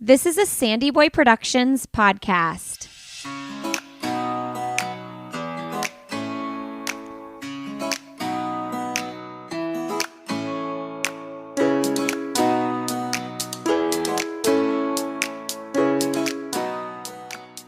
This is a Sandy Boy Productions podcast.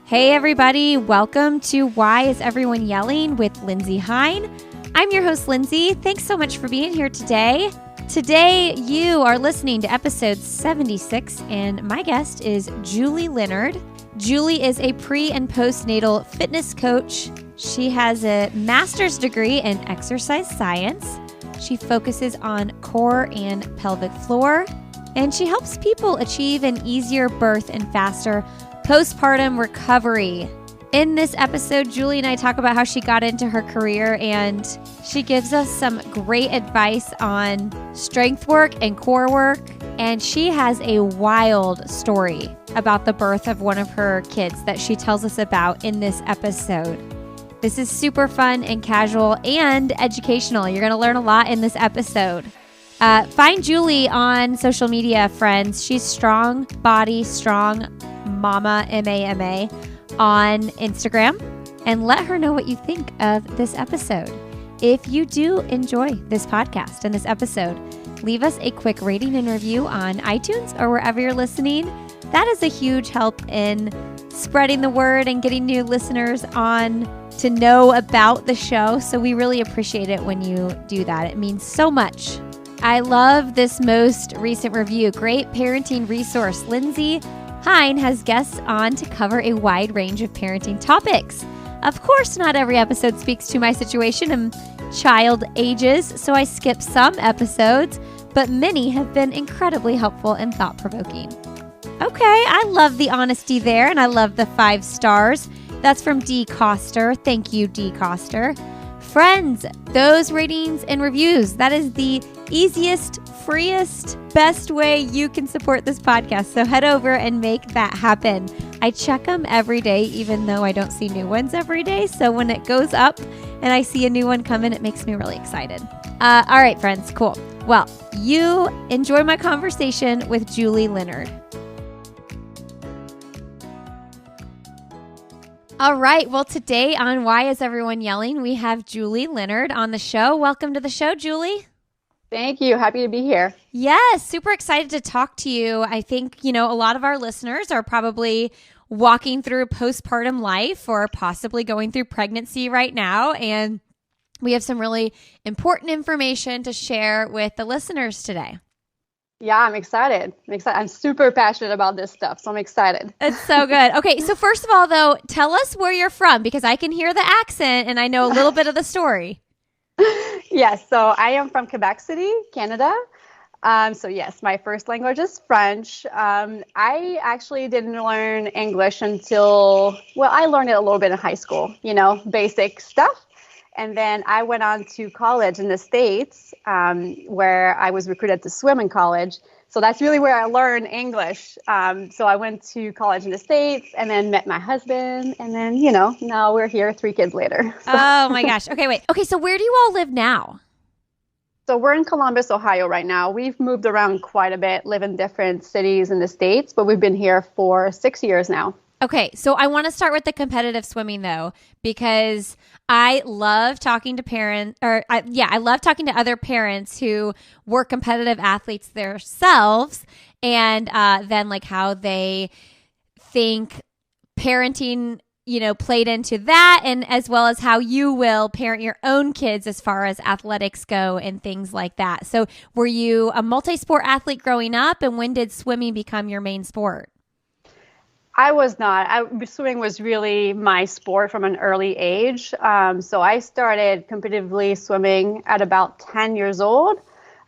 Hey everybody, welcome to Why Is Everyone Yelling with Lindsay Hine. I'm your host, Lindsay. Thanks so much for being here today. Today, you are listening to episode 76, and my guest is Julie Leonard. Julie is a pre- and postnatal fitness coach. She has a master's degree in exercise science. She focuses on core and pelvic floor, and she helps people achieve an easier birth and faster postpartum recovery. In this episode, Julie and I talk about how she got into her career, and she gives us some great advice on strength work and core work. And she has a wild story about the birth of one of her kids that she tells us about in this episode. This is super fun and casual and educational. You're going to learn a lot in this episode. Find Julie on social media, friends. She's Strong Body, Strong Mama, M-A-M-A, on Instagram, and let her know what you think of this episode. If you do enjoy this podcast and this episode, leave us a quick rating and review on iTunes or wherever you're listening. That is a huge help in spreading the word and getting new listeners on to know about the show. So we really appreciate it when you do that. It means so much. I love this most recent review. Great parenting resource. Lindsay Hine has guests on to cover a wide range of parenting topics. Of course, not every episode speaks to my situation and child ages, so I skip some episodes, but many have been incredibly helpful and thought-provoking. Okay, I love the honesty there, and I love the 5 stars. That's from D. Coster. Thank you, D. Coster. Friends, those ratings and reviews, that is the easiest, freest, best way you can support this podcast. So head over and make that happen. I check them every day, even though I don't see new ones every day. So when it goes up and I see a new one come in, it makes me really excited. All right, friends, cool. Well, you enjoy my conversation with Julie Leonard. All right. Well, today on Why Is Everyone Yelling, we have Julie Leonard on the show. Welcome to the show, Julie. Thank you. Happy to be here. Yes, super excited to talk to you. I think, a lot of our listeners are probably walking through postpartum life or possibly going through pregnancy right now. And we have some really important information to share with the listeners today. Yeah, I'm excited. I'm super passionate about this stuff, so I'm excited. It's so good. Okay, so first of all, though, tell us where you're from, because I can hear the accent and I know a little bit of the story. Yes, so I am from Quebec City, Canada. So yes, my first language is French. I actually didn't learn English until, I learned it a little bit in high school, basic stuff. And then I went on to college in the States, where I was recruited to swim in college. So that's really where I learned English. So I went to college in the States and then met my husband. And then, now we're here 3 kids later. So. Oh my gosh. Okay, wait. Okay, so where do you all live now? So we're in Columbus, Ohio right now. We've moved around quite a bit, live in different cities in the States, but we've been here for 6 years now. Okay, so I want to start with the competitive swimming though, because I love talking to parents, I love talking to other parents who were competitive athletes themselves, and then like how they think parenting, played into that, and as well as how you will parent your own kids as far as athletics go and things like that. So were you a multi-sport athlete growing up, and when did swimming become your main sport? I was not. Swimming was really my sport from an early age. So I started competitively swimming at about 10 years old.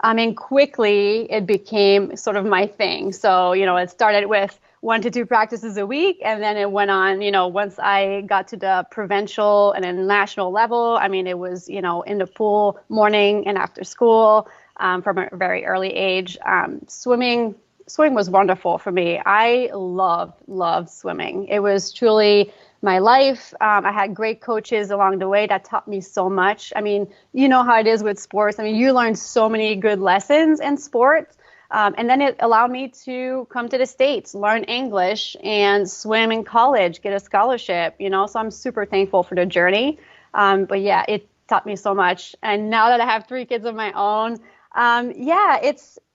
And quickly it became sort of my thing. So, it started with 1 to 2 practices a week. And then it went on, once I got to the provincial and then national level, it was, in the pool morning and after school from a very early age. Swimming was wonderful for me. I loved swimming. It was truly my life. I had great coaches along the way that taught me so much. You know how it is with sports. You learn so many good lessons in sports. And then it allowed me to come to the States, learn English, and swim in college, get a scholarship, so I'm super thankful for the journey. But yeah, it taught me so much. And now that I have 3 kids of my own,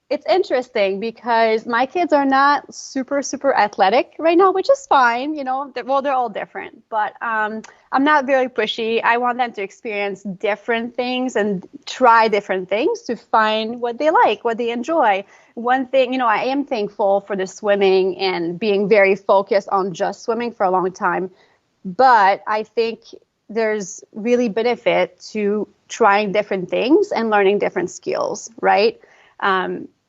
it's interesting because my kids are not super athletic right now, which is fine. They're all different, but I'm not very pushy. I want them to experience different things and try different things to find what they like, what they enjoy. One thing, I am thankful for the swimming and being very focused on just swimming for a long time, but I think there's really benefit to trying different things and learning different skills, right?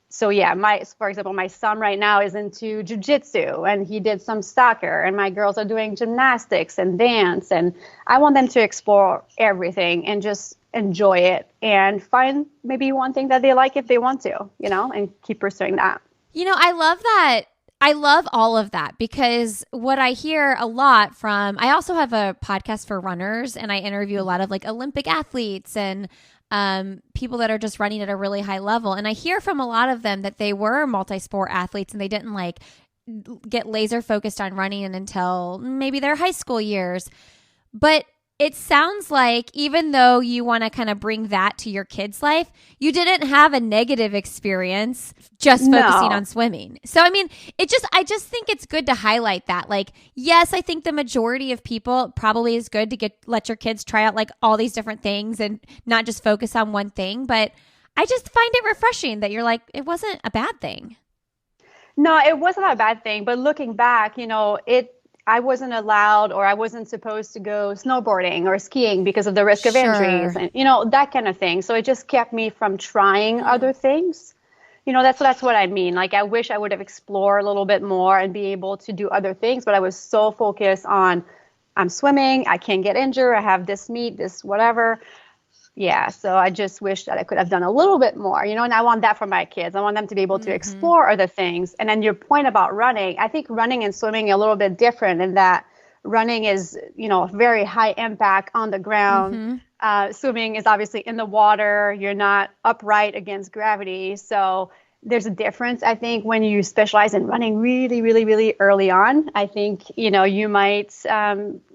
So yeah, for example, my son right now is into jujitsu and he did some soccer, and my girls are doing gymnastics and dance, and I want them to explore everything and just enjoy it and find maybe one thing that they like if they want to, and keep pursuing that. I love that. I love all of that because what I hear a lot from, I also have a podcast for runners and I interview a lot of like Olympic athletes and people that are just running at a really high level. And I hear from a lot of them that they were multi-sport athletes and they didn't like get laser focused on running until maybe their high school years. But it sounds like even though you want to kind of bring that to your kid's life, you didn't have a negative experience just focusing on swimming. So, I mean, I just think it's good to highlight that. Like, yes, I think the majority of people probably is good to let your kids try out like all these different things and not just focus on one thing. But I just find it refreshing that you're like, it wasn't a bad thing. No, it wasn't a bad thing. But looking back, I wasn't allowed or I wasn't supposed to go snowboarding or skiing because of the risk of injuries and, that kind of thing. So it just kept me from trying other things. That's what I mean. Like, I wish I would have explored a little bit more and be able to do other things. But I was so focused on I'm swimming. I can't get injured. I have this meet, this whatever. Yeah, so I just wish that I could have done a little bit more, and I want that for my kids. I want them to be able to explore other things. And then your point about running, I think running and swimming are a little bit different in that running is, very high impact on the ground. Swimming is obviously in the water. You're not upright against gravity. So there's a difference, I think, when you specialize in running really, really, really early on. I think, you might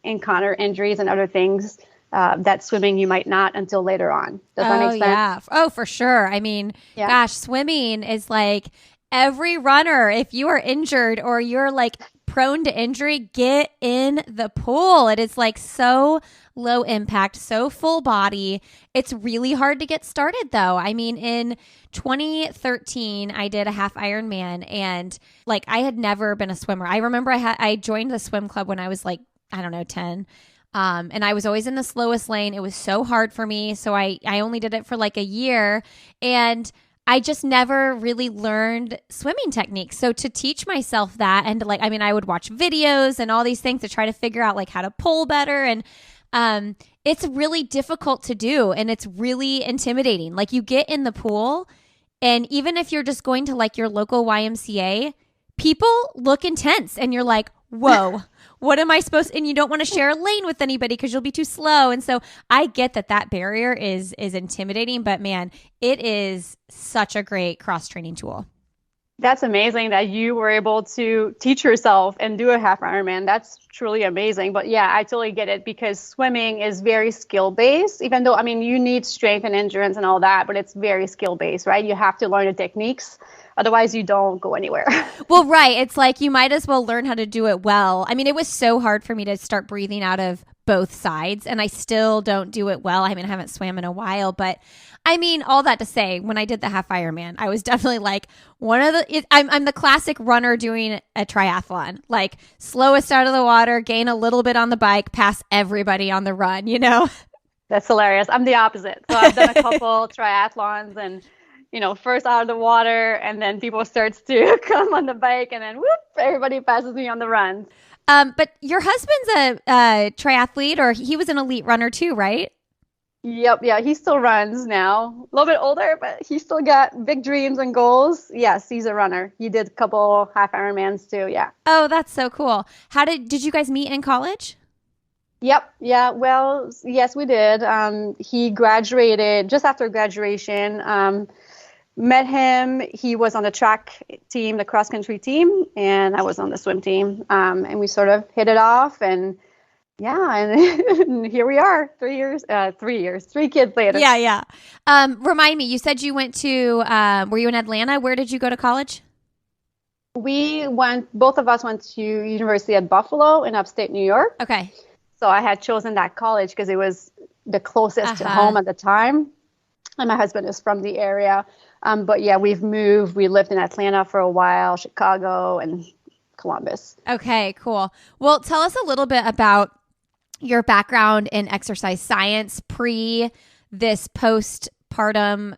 encounter injuries and other things that swimming you might not until later on. Does that make sense? Yeah. Oh, for sure. I mean, gosh, swimming is like every runner, if you are injured or you're like prone to injury, get in the pool. It is like so low impact, so full body. It's really hard to get started though. I mean, in 2013, I did a half Ironman and like I had never been a swimmer. I remember I joined the swim club when I was like, I don't know, 10. And I was always in the slowest lane. It was so hard for me. So I only did it for like a year and I just never really learned swimming techniques. So to teach myself that and to like, I mean, I would watch videos and all these things to try to figure out like how to pull better. And it's really difficult to do. And it's really intimidating. Like you get in the pool and even if you're just going to like your local YMCA, people look intense and you're like, whoa, what am I supposed to, and you don't want to share a lane with anybody because you'll be too slow. And so I get that barrier is intimidating, but man, it is such a great cross-training tool. That's amazing that you were able to teach yourself and do a half Ironman. That's truly amazing. But yeah, I totally get it because swimming is very skill-based, even though, I mean, you need strength and endurance and all that, but it's very skill-based, right? You have to learn the techniques. Otherwise, you don't go anywhere. Well, right. It's like you might as well learn how to do it well. I mean, it was so hard for me to start breathing out of both sides, and I still don't do it well. I mean, I haven't swam in a while, but I mean, all that to say, when I did the half Ironman, I was definitely like I'm the classic runner doing a triathlon, like slowest out of the water, gain a little bit on the bike, pass everybody on the run, That's hilarious. I'm the opposite. So I've done a couple triathlons and first out of the water and then people starts to come on the bike and then whoop, everybody passes me on the run. But your husband's a triathlete or he was an elite runner too, right? Yep. Yeah. He still runs now, a little bit older, but he still got big dreams and goals. Yes. He's a runner. He did a couple half Ironmans too. Yeah. Oh, that's so cool. Did you guys meet in college? Yep. Yeah. Well, yes, we did. He graduated just after graduation. met him. He was on the track team, the cross country team, and I was on the swim team. And we sort of hit it off, and yeah, and here we are, 3 kids later. Yeah. Remind me, you said you went to, were you in Atlanta? Where did you go to college? Both of us went to University at Buffalo in upstate New York. Okay. So I had chosen that college because it was the closest to home at the time. And my husband is from the area. But yeah, we've moved. We lived in Atlanta for a while, Chicago, and Columbus. Okay, cool. Well, tell us a little bit about your background in exercise science pre this postpartum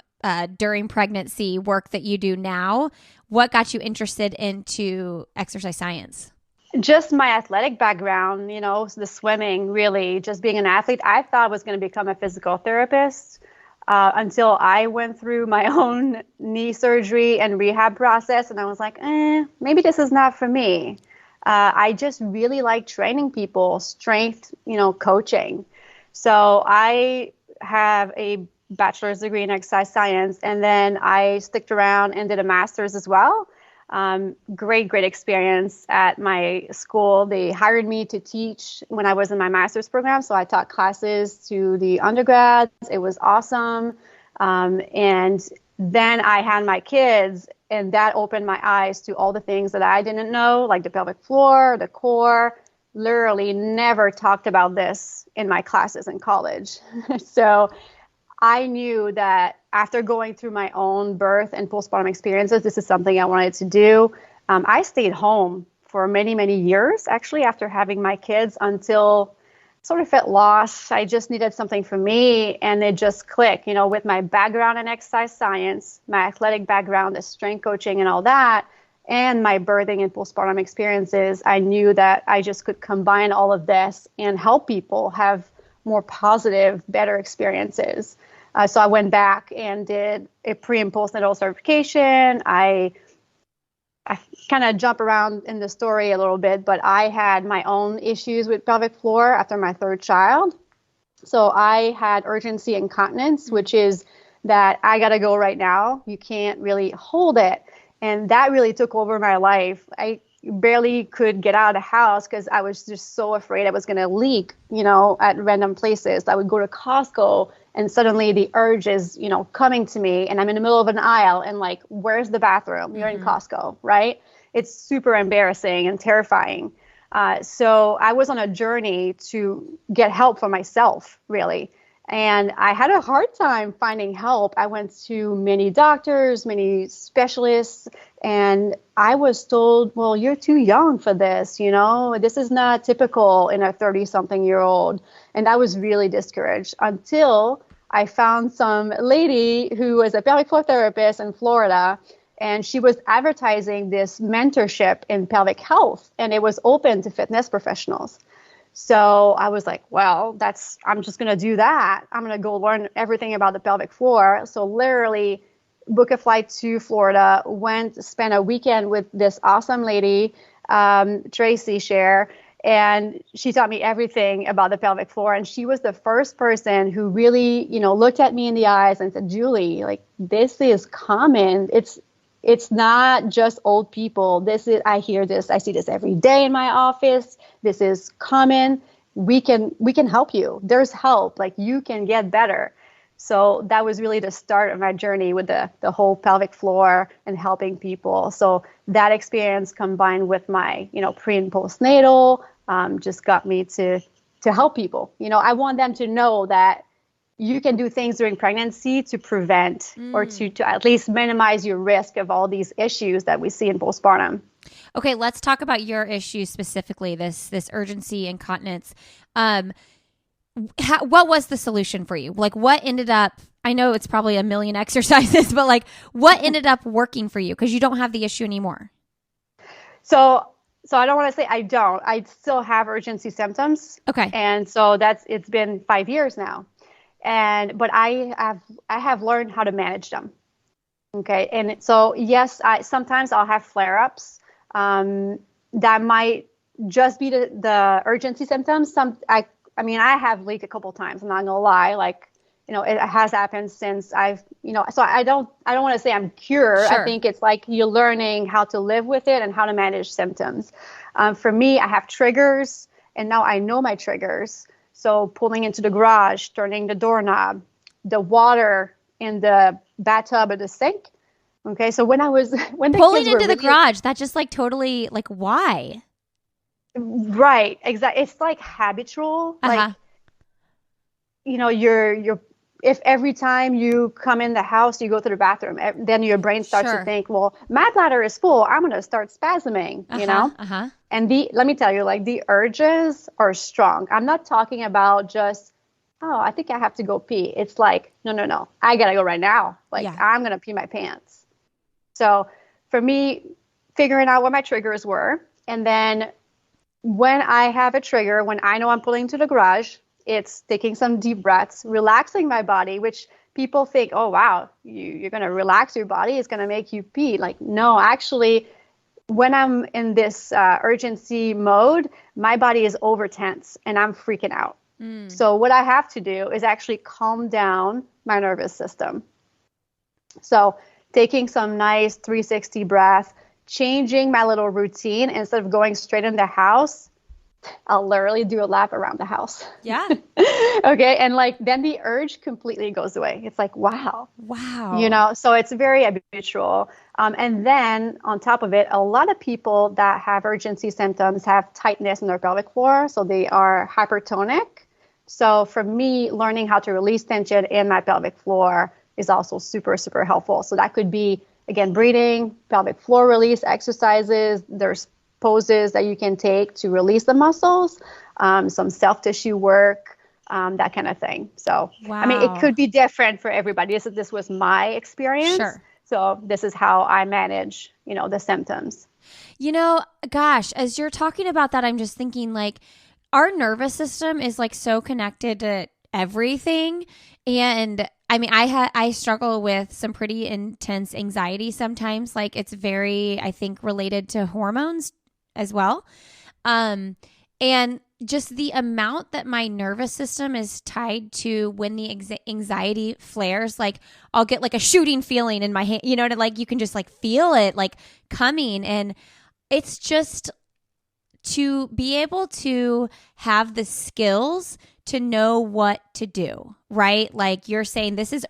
during pregnancy work that you do now. What got you interested into exercise science? Just my athletic background, the swimming, really, just being an athlete. I thought I was going to become a physical therapist until I went through my own knee surgery and rehab process. And I was like, maybe this is not for me. I just really like training people, strength, coaching. So I have a bachelor's degree in exercise science, and then I sticked around and did a master's as well. Great experience at my school. They hired me to teach when I was in my master's program. So I taught classes to the undergrads. It was awesome. And then I had my kids, and that opened my eyes to all the things that I didn't know, like the pelvic floor, the core. Literally never talked about this in my classes in college. So I knew that after going through my own birth and postpartum experiences, this is something I wanted to do. I stayed home for many, many years, actually, after having my kids, until sort of felt lost. I just needed something for me, and it just clicked. With my background in exercise science, my athletic background, the strength coaching and all that, and my birthing and postpartum experiences, I knew that I just could combine all of this and help people have more positive, better experiences. So I went back and did a pre and postnatal certification. I kind of jump around in the story a little bit, but I had my own issues with pelvic floor after my third child. So I had urgency incontinence, which is that I got to go right now. You can't really hold it. And that really took over my life. I barely could get out of the house because I was just so afraid I was going to leak, at random places. I would go to Costco, and suddenly the urge is, coming to me, and I'm in the middle of an aisle and like, where's the bathroom? You're in Costco, right? It's super embarrassing and terrifying. So I was on a journey to get help for myself, really. And I had a hard time finding help. I went to many doctors, many specialists, and I was told, well, you're too young for this, this is not typical in a 30-something-year-old. And I was really discouraged until I found some lady who was a pelvic floor therapist in Florida, and she was advertising this mentorship in pelvic health, and it was open to fitness professionals. So I was like, well, I'm just going to do that. I'm going to go learn everything about the pelvic floor. So literally book a flight to Florida, spent a weekend with this awesome lady, Tracy Scher, and she taught me everything about the pelvic floor. And she was the first person who really, looked at me in the eyes and said, Julie, like, this is common. It's not just old people. I hear this. I see this every day in my office. This is common. We can help you. There's help. Like, you can get better. So that was really the start of my journey with the whole pelvic floor and helping people. So that experience combined with my, pre and postnatal, just got me to help people. I want them to know that you can do things during pregnancy to prevent or to at least minimize your risk of all these issues that we see in postpartum. Okay, let's talk about your issue specifically, this urgency incontinence. What was the solution for you? Like, what ended up, I know it's probably a million exercises, but like, what ended up working for you? Because you don't have the issue anymore. So I don't want to say I don't. I still have urgency symptoms. Okay. And so it's been 5 years now. But I have learned how to manage them. Okay. And so, yes, sometimes I'll have flare-ups. That might just be the urgency symptoms. I have leaked a couple times. I'm not gonna lie. Like, it has happened since so I don't want to say I'm cured. Sure. I think it's like you're learning how to live with it and how to manage symptoms. For me, I have triggers, and now I know my triggers. So pulling into the garage, turning the doorknob, the water in the bathtub or the sink. Okay, so when the pulling kids into were the garage, that just like totally like why? Right, exactly. It's like habitual. Like, you're if every time you come in the house, you go to the bathroom, then your brain starts to think, well, my bladder is full. I'm going to start spasming, And let me tell you, like the urges are strong. I'm not talking about just, oh, I think I have to go pee. It's like, no. I got to go right now. Like I'm going to pee my pants. So for me, figuring out what my triggers were, and then when I have a trigger, when I know I'm pulling to the garage, it's taking some deep breaths, relaxing my body, which people think, oh, wow, you're going to relax your body. It's going to make you pee. Like, no, actually, when I'm in this urgency mode, my body is over tense and I'm freaking out. So what I have to do is actually calm down my nervous system. So taking some nice 360 breath, changing my little routine. Instead of going straight in the house, I'll literally do a lap around the house. Yeah. Okay. And like, then the urge completely goes away. It's like, wow. So it's very habitual. And then on top of it, a lot of people that have urgency symptoms have tightness in their pelvic floor. So they are hypertonic. So for me, learning how to release tension in my pelvic floor is also super, super helpful. So that could be, again, breathing, pelvic floor release exercises. There's poses that you can take to release the muscles, some self-tissue work, that kind of thing. So, I mean, it could be different for everybody. This was my experience. Sure. So this is how I manage, the symptoms. Gosh, as you're talking about that, I'm just thinking like our nervous system is like so connected to everything. And I mean, I struggle with some pretty intense anxiety sometimes. Like it's very, I think, related to hormones as well. And just the amount that my nervous system is tied to when the anxiety flares, like I'll get like a shooting feeling in my hand, like you can just like feel it like coming. And it's just to be able to have the skills to know what to do, right? Like you're saying, this is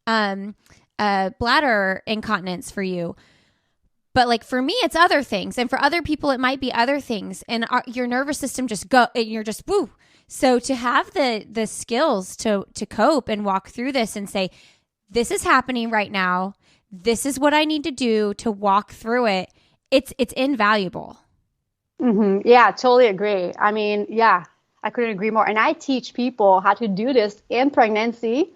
bladder incontinence for you. But like for me, it's other things. And for other people, it might be other things. And your nervous system just go, and you're just woo. So to have the skills to cope and walk through this and say, this is happening right now. This is what I need to do to walk through it. It's invaluable. Mm-hmm. Yeah, totally agree. I mean, yeah, I couldn't agree more. And I teach people how to do this in pregnancy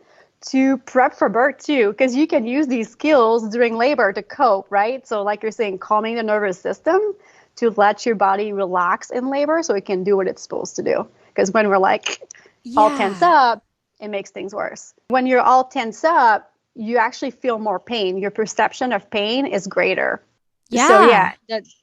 to prep for birth too, because you can use these skills during labor to cope, right? So like you're saying, calming the nervous system to let your body relax in labor so it can do what it's supposed to do. Because when we're like all tense up, it makes things worse. When you're all tense up, you actually feel more pain. Your perception of pain is greater. Yeah. So yeah,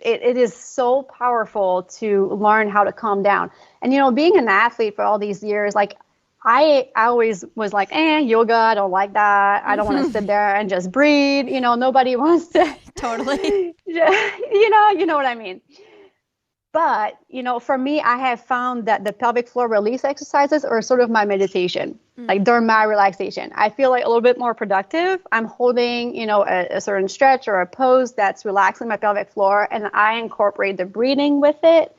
it is so powerful to learn how to calm down. And being an athlete for all these years, like I always was like, yoga, I don't like that. I don't want to sit there and just breathe. Nobody wants to. Totally. You know what I mean? But, for me, I have found that the pelvic floor release exercises are sort of my meditation, like during my relaxation. I feel like a little bit more productive. I'm holding, a certain stretch or a pose that's relaxing my pelvic floor, and I incorporate the breathing with it,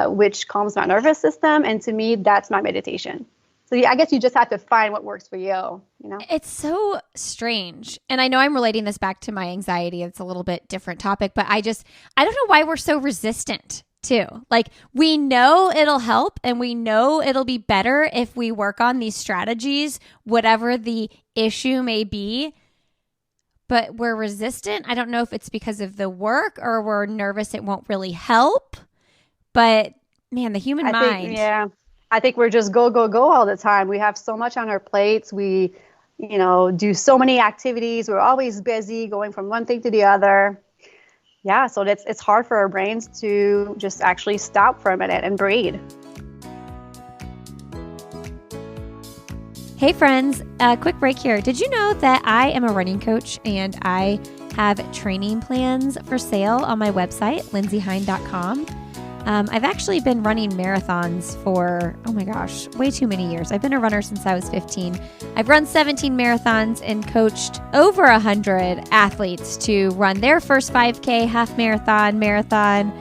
which calms my nervous system. And to me, that's my meditation. So I guess you just have to find what works for you, It's so strange. And I know I'm relating this back to my anxiety. It's a little bit different topic, but I don't know why we're so resistant too. Like we know it'll help and we know it'll be better if we work on these strategies, whatever the issue may be, but we're resistant. I don't know if it's because of the work or we're nervous it won't really help, but man, the human mind. I think we're just go all the time. We have so much on our plates. We, do so many activities. We're always busy going from one thing to the other. Yeah, so it's hard for our brains to just actually stop for a minute and breathe. Hey friends, a quick break here. Did you know that I am a running coach and I have training plans for sale on my website, lindsayhine.com? I've actually been running marathons for, oh my gosh, way too many years. I've been a runner since I was 15. I've run 17 marathons and coached over 100 athletes to run their first 5K, half marathon,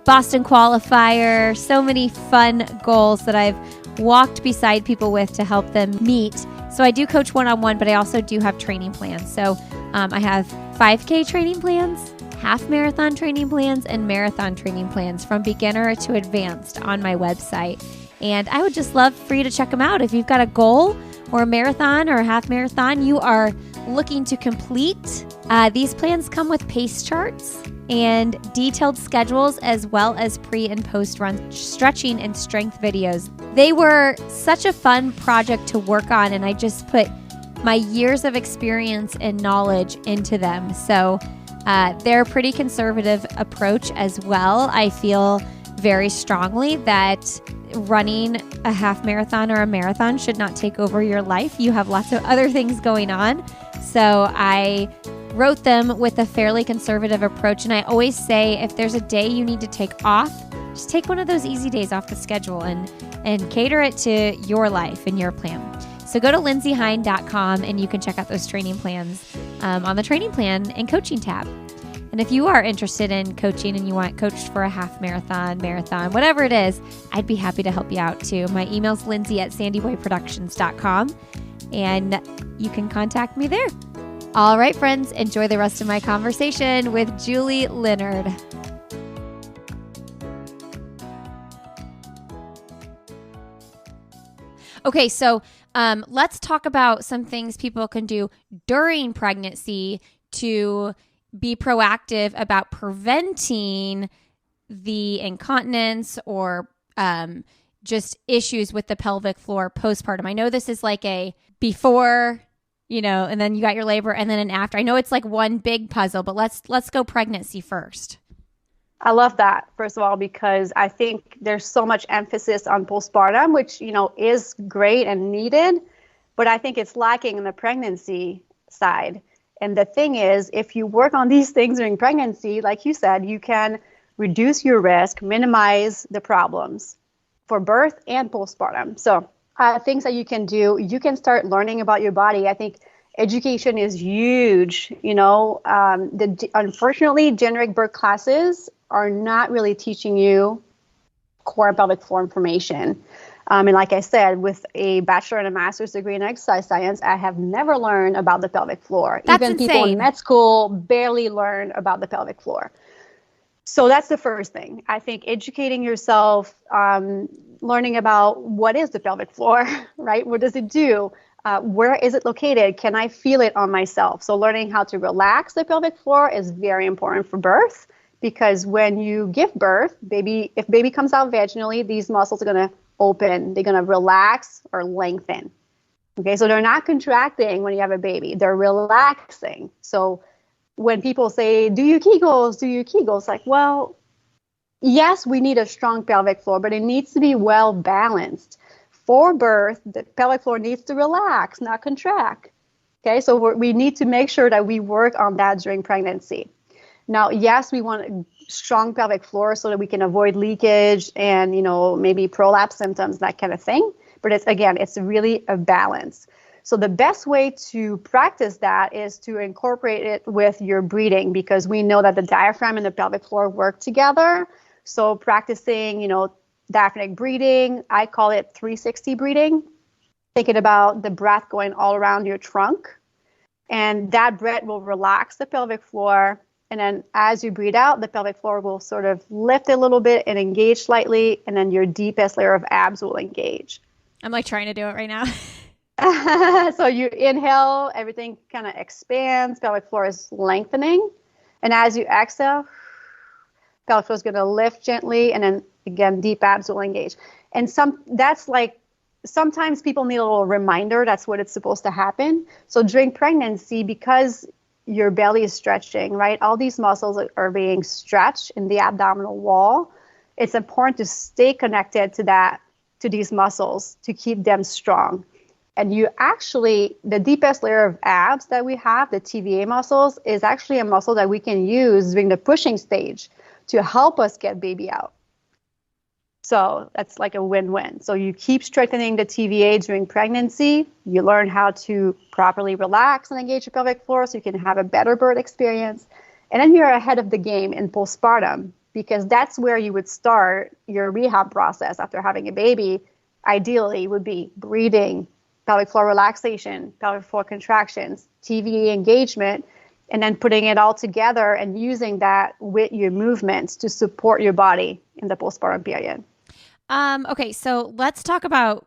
Boston qualifier, so many fun goals that I've walked beside people with to help them meet. So I do coach one-on-one, but I also do have training plans. So I have 5K training plans, half marathon training plans, and marathon training plans from beginner to advanced on my website. And I would just love for you to check them out. If you've got a goal or a marathon or a half marathon you are looking to complete, these plans come with pace charts and detailed schedules, as well as pre and post run stretching and strength videos. They were such a fun project to work on, and I just put my years of experience and knowledge into them. So they're a pretty conservative approach as well. I feel very strongly that running a half marathon or a marathon should not take over your life. You have lots of other things going on. So I wrote them with a fairly conservative approach. And I always say, if there's a day you need to take off, just take one of those easy days off the schedule and cater it to your life and your plan. So go to lindsayhine.com and you can check out those training plans on the training plan and coaching tab. And if you are interested in coaching and you want coached for a half marathon, whatever it is, I'd be happy to help you out too. My email's lindsay@sandyboyproductions.com and you can contact me there. All right, friends, enjoy the rest of my conversation with Julie Leonard. Okay, so let's talk about some things people can do during pregnancy to be proactive about preventing the incontinence or just issues with the pelvic floor postpartum. I know this is like a before, and then you got your labor and then an after. I know it's like one big puzzle, but let's go pregnancy first. I love that, first of all, because I think there's so much emphasis on postpartum, which, is great and needed, but I think it's lacking in the pregnancy side. And the thing is, if you work on these things during pregnancy, like you said, you can reduce your risk, minimize the problems for birth and postpartum. So things that you can do, you can start learning about your body. I think education is huge. Unfortunately, generic birth classes are not really teaching you core pelvic floor information. And like I said, with a bachelor and a master's degree in exercise science, I have never learned about the pelvic floor. That's Even insane. People in med school barely learn about the pelvic floor. So that's the first thing. I think educating yourself, learning about what is the pelvic floor, right? What does it do? Where is it located? Can I feel it on myself? So learning how to relax the pelvic floor is very important for birth, because when you give birth, if baby comes out vaginally, these muscles are going to open. They're going to relax or lengthen. Okay, so they're not contracting when you have a baby. They're relaxing. So when people say, do you Kegels? Like, well, yes, we need a strong pelvic floor, but it needs to be well balanced. For birth, the pelvic floor needs to relax, not contract. Okay, so we need to make sure that we work on that during pregnancy. Now, yes, we want a strong pelvic floor so that we can avoid leakage and, maybe prolapse symptoms, that kind of thing. But it's really a balance. So the best way to practice that is to incorporate it with your breathing, because we know that the diaphragm and the pelvic floor work together. So practicing, diaphragmatic breathing, I call it 360 breathing, thinking about the breath going all around your trunk. And that breath will relax the pelvic floor. And then as you breathe out, the pelvic floor will sort of lift a little bit and engage slightly. And then your deepest layer of abs will engage. I'm like trying to do it right now. So you inhale, everything kind of expands, pelvic floor is lengthening. And as you exhale, pelvic floor is going to lift gently. And then again, deep abs will engage. And sometimes people need a little reminder that's what it's supposed to happen. So during pregnancy, because your belly is stretching, right? All these muscles are being stretched in the abdominal wall. It's important to stay connected to these muscles to keep them strong. And you actually, the deepest layer of abs that we have, the TVA muscles, is actually a muscle that we can use during the pushing stage to help us get baby out. So that's like a win-win. So you keep strengthening the TVA during pregnancy. You learn how to properly relax and engage your pelvic floor so you can have a better birth experience. And then you're ahead of the game in postpartum, because that's where you would start your rehab process after having a baby. Ideally would be breathing, pelvic floor relaxation, pelvic floor contractions, TVA engagement, and then putting it all together and using that with your movements to support your body in the postpartum period. Okay, so let's talk about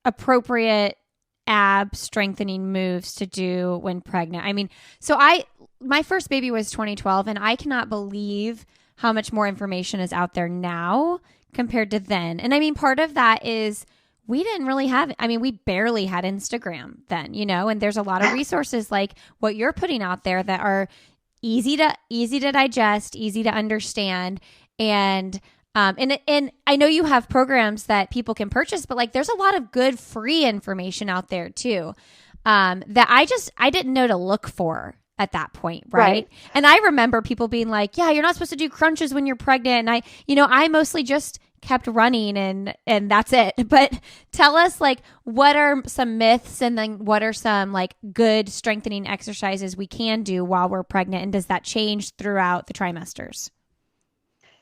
appropriate ab strengthening moves to do when pregnant. I mean, so my first baby was 2012, and I cannot believe how much more information is out there now compared to then. And I mean, part of that is we didn't really have, I mean, we barely had Instagram then, you know, and there's a lot of resources like what you're putting out there that are easy to digest, easy to understand. And I know you have programs that people can purchase, but like there's a lot of good free information out there too, that I didn't know to look for at that point. Right. And I remember people being like, yeah, you're not supposed to do crunches when you're pregnant. And I mostly just kept running and that's it. But tell us, like, what are some myths and then what are some like good strengthening exercises we can do while we're pregnant? And does that change throughout the trimesters?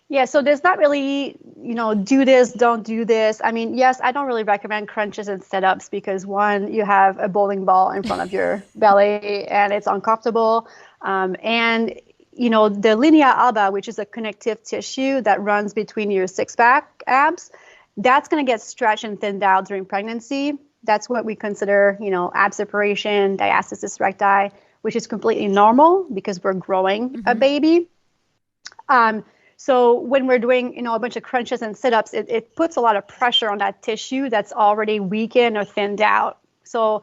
Yeah, so there's not really, do this, don't do this. I mean, yes, I don't really recommend crunches and sit-ups because one, you have a bowling ball in front of your belly and it's uncomfortable. And the linea alba, which is a connective tissue that runs between your six-pack abs, that's going to get stretched and thinned out during pregnancy. That's what we consider, ab separation, diastasis recti, which is completely normal because we're growing a baby. So when we're doing, a bunch of crunches and sit-ups, it puts a lot of pressure on that tissue that's already weakened or thinned out. So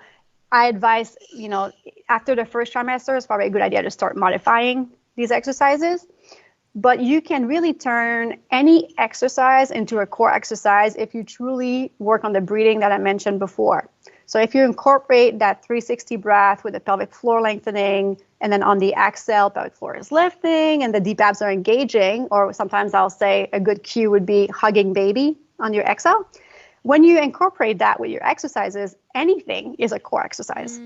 I advise, after the first trimester, it's probably a good idea to start modifying these exercises. But you can really turn any exercise into a core exercise if you truly work on the breathing that I mentioned before. So if you incorporate that 360 breath with the pelvic floor lengthening, and then on the exhale, pelvic floor is lifting and the deep abs are engaging, or sometimes I'll say a good cue would be hugging baby on your exhale. When you incorporate that with your exercises, anything is a core exercise.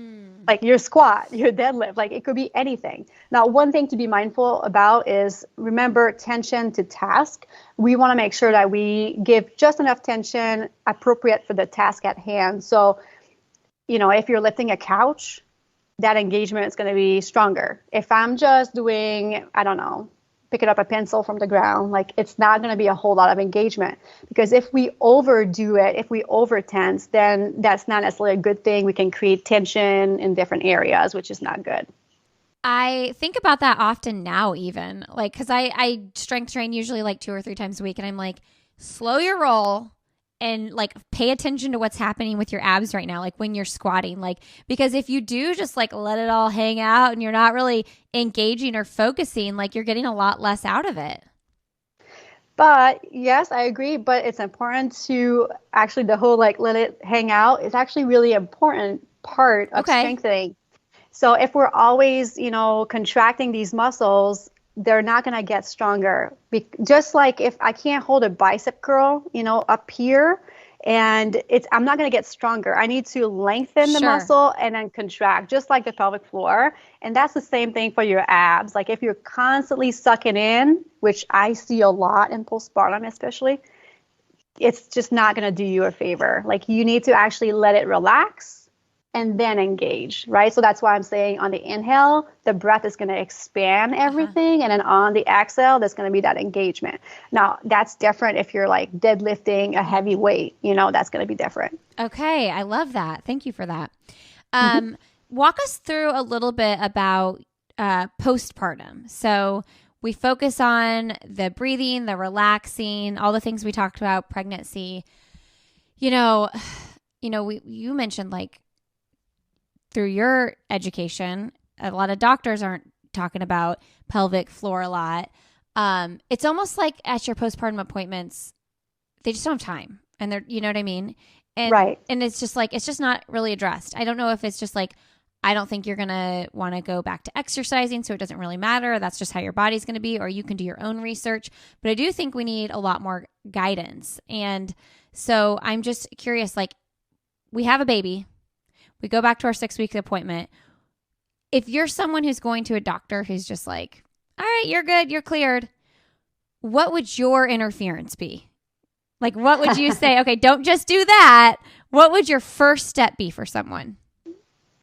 Like your squat, your deadlift, like it could be anything. Now, one thing to be mindful about is remember tension to task. We want to make sure that we give just enough tension appropriate for the task at hand. So, if you're lifting a couch, that engagement is going to be stronger. If I'm just doing, I don't know, picking up a pencil from the ground, like it's not going to be a whole lot of engagement, because if we overdo it, if we over tense, then that's not necessarily a good thing. We can create tension in different areas, which is not good. I think about that often now, even like, cause I strength train usually like 2 or 3 times a week. And I'm like, slow your roll and like pay attention to what's happening with your abs right now. Like when you're squatting, like, because if you do just like let it all hang out and you're not really engaging or focusing, like you're getting a lot less out of it. But yes, I agree. But it's important to actually, the whole like let it hang out is actually really important part of strengthening. So if we're always, contracting these muscles, they're not going to get stronger. Just like if I can't hold a bicep curl, up here, and I'm not going to get stronger. I need to lengthen the muscle and then contract, just like the pelvic floor. And that's the same thing for your abs. Like if you're constantly sucking in, which I see a lot in postpartum especially, it's just not going to do you a favor. Like you need to actually let it relax and then engage, right? So that's why I'm saying on the inhale, the breath is going to expand everything. And then on the exhale, there's going to be that engagement. Now, that's different if you're like deadlifting a heavy weight, that's going to be different. Okay. I love that. Thank you for that. Walk us through a little bit about postpartum. So we focus on the breathing, the relaxing, all the things we talked about, pregnancy. You mentioned like, through your education, a lot of doctors aren't talking about pelvic floor a lot. It's almost like at your postpartum appointments, they just don't have time. And they're, you know what I mean? And, Right. and it's just not really addressed. I don't know if it's just like, I don't think you're going to want to go back to exercising, so it doesn't really matter. That's just how your body's going to be, or you can do your own research. But I do think we need a lot more guidance. And so I'm just curious, like, we have a baby. We go back to our 6-week appointment. If you're someone who's going to a doctor who's just like, all right, you're good, you're cleared, what would your interference be? Like, what would you say? Okay, don't just do that. What would your first step be for someone?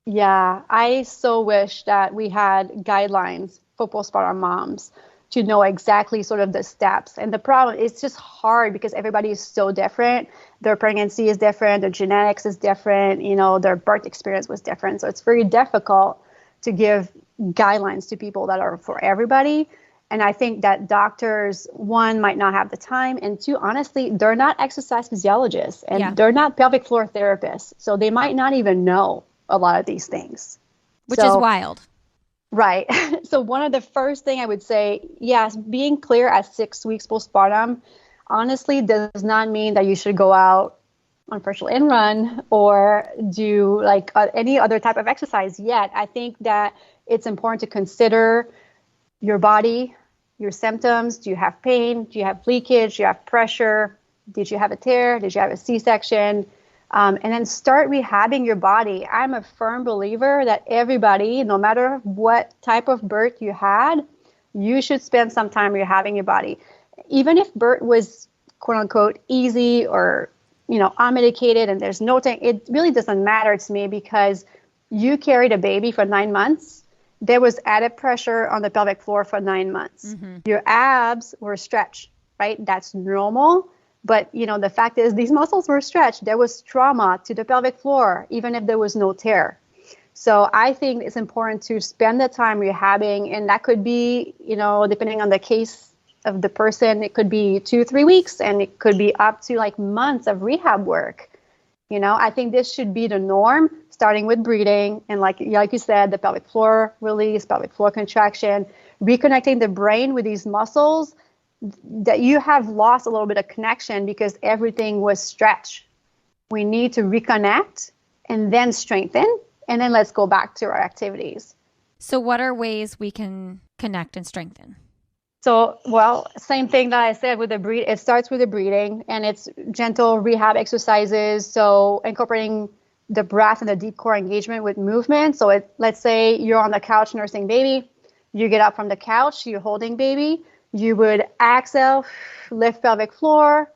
Yeah, I so wish that we had guidelines for postpartum moms to know exactly sort of the steps. And the problem, it's just hard because everybody is so different. Their pregnancy is different, their genetics is different, their birth experience was different. So it's very difficult to give guidelines to people that are for everybody. And I think that doctors, one, might not have the time, and two, honestly, they're not exercise physiologists and they're not pelvic floor therapists. So they might not even know a lot of these things. Which is wild. Right. So one of the first thing I would say, yes, being clear at 6 weeks postpartum, honestly, does not mean that you should go out, unfortunately, and run or do like any other type of exercise yet. I think that it's important to consider your body, your symptoms. Do you have pain? Do you have leakage? Do you have pressure? Did you have a tear? Did you have a C-section? And then start rehabbing your body. I'm a firm believer that everybody, no matter what type of birth you had, you should spend some time rehabbing your body. Even if birth was, quote unquote, easy or, unmedicated and there's no thing, it really doesn't matter to me because you carried a baby for 9 months. There was added pressure on the pelvic floor for 9 months. Mm-hmm. Your abs were stretched, right? That's normal. But, the fact is these muscles were stretched. There was trauma to the pelvic floor, even if there was no tear. So I think it's important to spend the time rehabbing. And that could be, depending on the case of the person, it could be 2-3 weeks and it could be up to like months of rehab work. I think this should be the norm, starting with breathing. And like you said, the pelvic floor release, pelvic floor contraction, reconnecting the brain with these muscles that you have lost a little bit of connection because everything was stretched. We need to reconnect and then strengthen, and then let's go back to our activities. So what are ways we can connect and strengthen? So, same thing that I said with the breathing. It starts with the breathing, and it's gentle rehab exercises. So incorporating the breath and the deep core engagement with movement. So let's say you're on the couch nursing baby. You get up from the couch, you're holding baby. You would exhale, lift pelvic floor,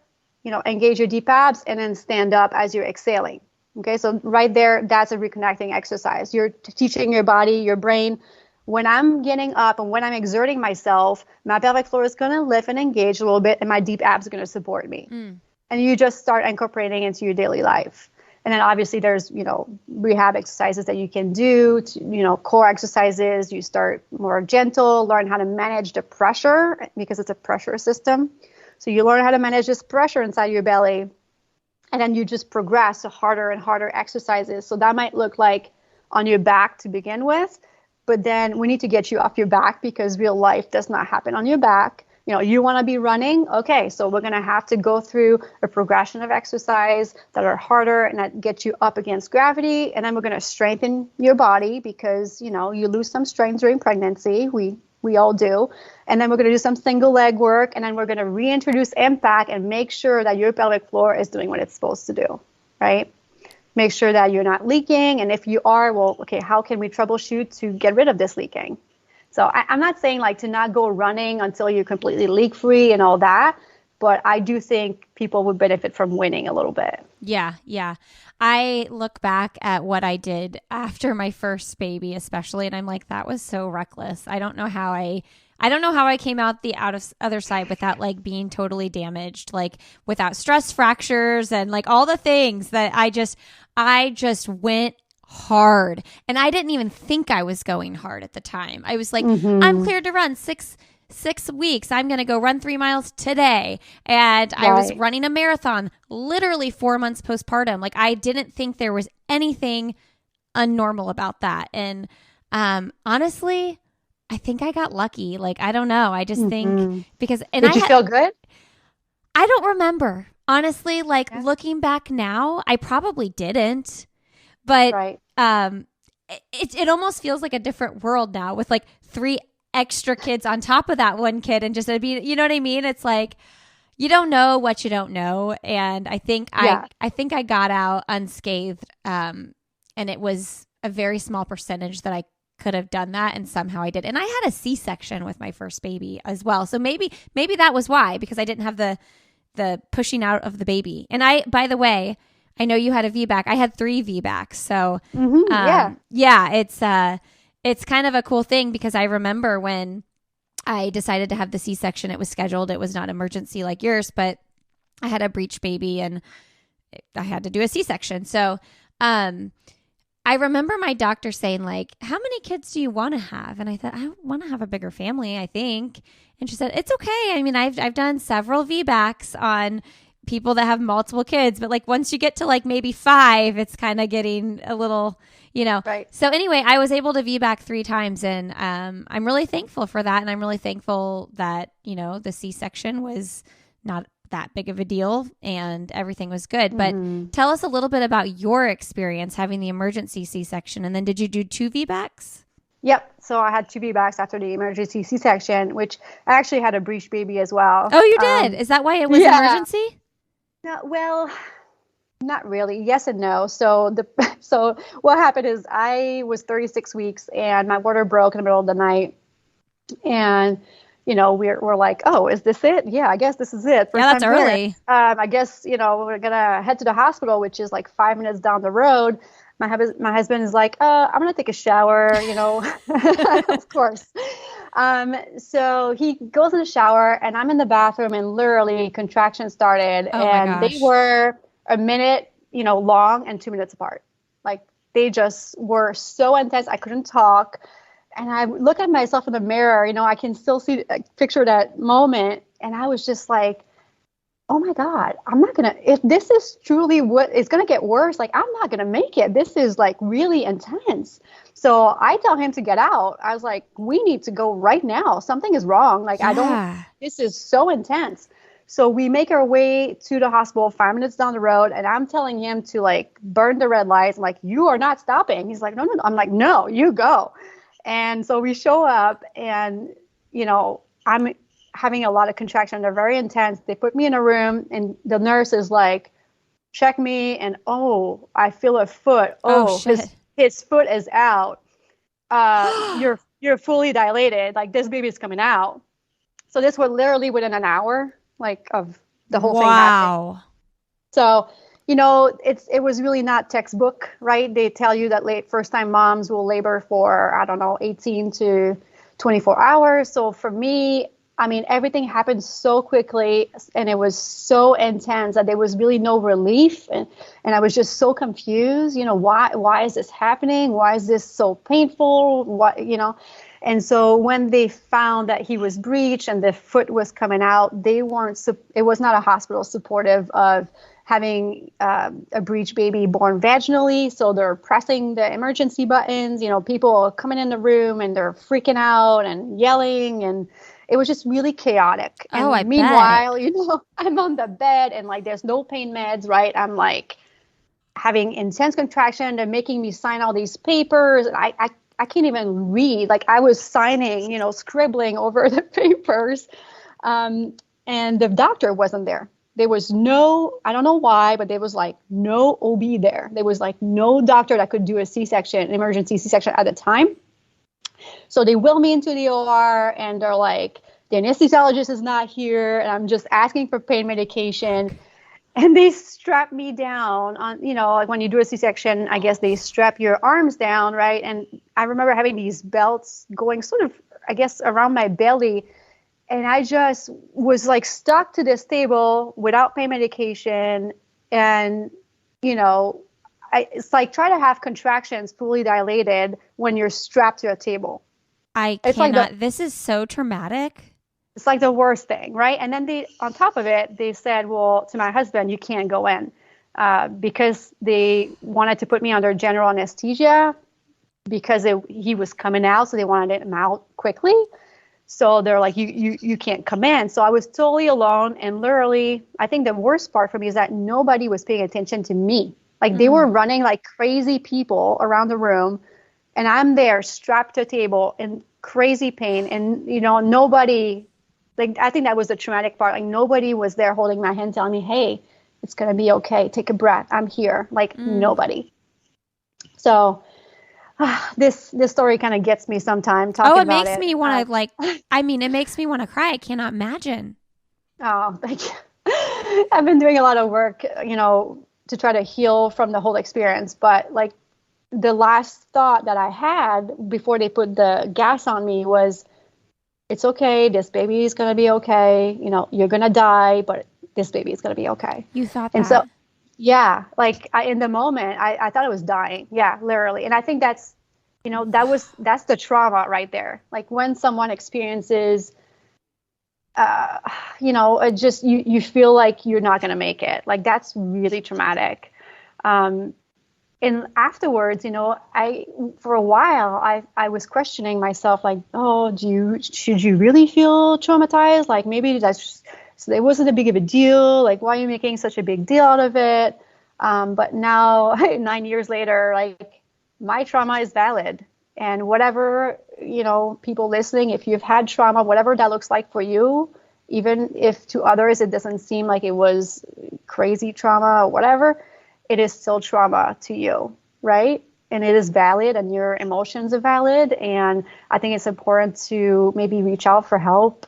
engage your deep abs, and then stand up as you're exhaling. Okay, so right there, that's a reconnecting exercise. You're teaching your body, your brain, when I'm getting up and when I'm exerting myself, my pelvic floor is going to lift and engage a little bit, and my deep abs are going to support me. And you just start incorporating into your daily life. And then obviously there's, rehab exercises that you can do, core exercises. You start more gentle, learn how to manage the pressure because it's a pressure system. So you learn how to manage this pressure inside your belly. And then you just progress to harder and harder exercises. So that might look like on your back to begin with, but then we need to get you off your back because real life does not happen on your back. You want to be running? Okay, so we're going to have to go through a progression of exercise that are harder and that get you up against gravity. And then we're going to strengthen your body because, you lose some strength during pregnancy. We all do. And then we're going to do some single leg work. And then we're going to reintroduce impact and make sure that your pelvic floor is doing what it's supposed to do, right? Make sure that you're not leaking. And if you are, how can we troubleshoot to get rid of this leaking? So I'm not saying like to not go running until you're completely leak free and all that, but I do think people would benefit from winning a little bit. Yeah. I look back at what I did after my first baby, especially, and I'm like, that was so reckless. I don't know how I came out the other side without like being totally damaged, like without stress fractures and like all the things that I just went hard. And I didn't even think I was going hard at the time. I was like, I'm cleared to run 6 weeks. I'm going to go run 3 miles today. And I was running a marathon literally 4 months postpartum. Like I didn't think there was anything unnormal about that. And honestly, I think I got lucky. Like, I don't know. I just think because, Did you feel good? I don't remember. Honestly, like Yeah. looking back now, I probably didn't, but Right. it almost feels like a different world now with like three extra kids on top of that one kid, and just be, you know what I mean? It's like you don't know what you don't know, and Yeah. I think I got out unscathed, and it was a very small percentage that I could have done that, and somehow I did. And I had a C-section with my first baby as well, so maybe that was why, because I didn't have the pushing out of the baby. And I, by the way, I know you had a VBAC. I had 3 VBACs. So, Yeah. yeah, it's kind of a cool thing because I remember when I decided to have the C-section, it was scheduled. It was not emergency like yours, but I had a breech baby and I had to do a C-section. So, I remember my doctor saying like, how many kids do you want to have? And I thought, I want to have a bigger family, I think. And she said, it's okay. I mean, I've done several VBACs on people that have multiple kids, but like once you get to like maybe 5, it's kind of getting a little, you know. Right. So anyway, I was able to VBAC 3 times, and I'm really thankful for that. And I'm really thankful that, you know, the C-section was not that big of a deal and everything was good. But tell us a little bit about your experience having the emergency C-section. And then did you do 2 VBACs? Yep. So I had 2 VBACs after the emergency C-section, which I actually had a breech baby as well. Oh, you did? Is that why it was yeah. emergency? No, well, not really. Yes and no. So what happened is I was 36 weeks and my water broke in the middle of the night, and you know, we're like, oh, is this it? Yeah, I guess this is it. Yeah, that's early. I guess, you know, we're gonna head to the hospital, which is like 5 minutes down the road. My husband is like, I'm gonna take a shower, you know, of course. So he goes in the shower, and I'm in the bathroom, and literally contractions started, Oh my and they gosh. were a minute, you know, long and 2 minutes apart. Like they just were so intense. I couldn't talk. And I look at myself in the mirror, you know, I can still picture that moment. And I was just like, oh my God, if this is truly what is going to get worse, like, I'm not going to make it. This is like really intense. So I tell him to get out. I was like, we need to go right now. Something is wrong. Like, Yeah. this is so intense. So we make our way to the hospital 5 minutes down the road, and I'm telling him to like burn the red lights. I'm like, you are not stopping. He's like, no, no, no. I'm like, no, you go. And so we show up, and, you know, I'm having a lot of contraction. They're very intense. They put me in a room, and the nurse is like, check me. And, oh, I feel a foot. Oh, shit. His foot is out. You're fully dilated. Like, this baby is coming out. So this was literally within an hour, like, of the whole thing happening. Wow. So, you know, it was really not textbook, right? They tell you that first-time moms will labor for, I don't know, 18 to 24 hours. So for me, I mean, everything happened so quickly, and it was so intense that there was really no relief. And I was just so confused, you know, why is this happening? Why is this so painful? What, you know? And so when they found that he was breached and the foot was coming out, it was not a hospital supportive of having a breech baby born vaginally. So they're pressing the emergency buttons, you know, people are coming in the room and they're freaking out and yelling, and it was just really chaotic. Oh, and meanwhile, you know, I'm on the bed and like there's no pain meds, right? I'm like having intense contraction. They're making me sign all these papers. I can't even read. Like I was signing, you know, scribbling over the papers. And the doctor wasn't there. There was I don't know why, but there was like no OB there. There was like no doctor that could do a C-section, an emergency C-section at the time. So they wheel me into the OR, and they're like, the anesthesiologist is not here, and I'm just asking for pain medication. And they strap me down on, you know, like when you do a C-section, I guess they strap your arms down, right? And I remember having these belts going sort of, I guess, around my belly. And I just was like stuck to this table without pain medication. And, you know, it's like try to have contractions fully dilated when you're strapped to a table. It's cannot. This is so traumatic. It's like the worst thing, right? And then on top of it, they said, well, to my husband, you can't go in because they wanted to put me under general anesthesia because he was coming out. So they wanted him out quickly. So they're like, you can't come in. So I was totally alone. And literally, I think the worst part for me is that nobody was paying attention to me. Like they were running like crazy people around the room. And I'm there strapped to a table in crazy pain. And, nobody, like, I think that was the traumatic part. Like nobody was there holding my hand, telling me, hey, it's going to be okay. Take a breath. I'm here. Like nobody. So this story kind of gets me sometime talking about it. Makes me want to it makes me want to cry. I cannot imagine. Oh, thank you. I've been doing a lot of work, to try to heal from the whole experience. But like the last thought that I had before they put the gas on me was, it's okay. This baby is going to be okay. You're going to die, but this baby is going to be okay. You thought that? And so, yeah, like in the moment, I thought I was dying. Yeah, literally. And I think that's the trauma right there. Like when someone experiences, just you feel like you're not going to make it. Like that's really traumatic. And afterwards, for a while, I was questioning myself, like, oh, should you really feel traumatized? Like maybe so it wasn't a big of a deal. Like, why are you making such a big deal out of it? But now 9 years later, like my trauma is valid. And whatever, people listening, if you've had trauma, whatever that looks like for you, even if to others it doesn't seem like it was crazy trauma or whatever, it is still trauma to you, right? And it is valid and your emotions are valid. And I think it's important to maybe reach out for help.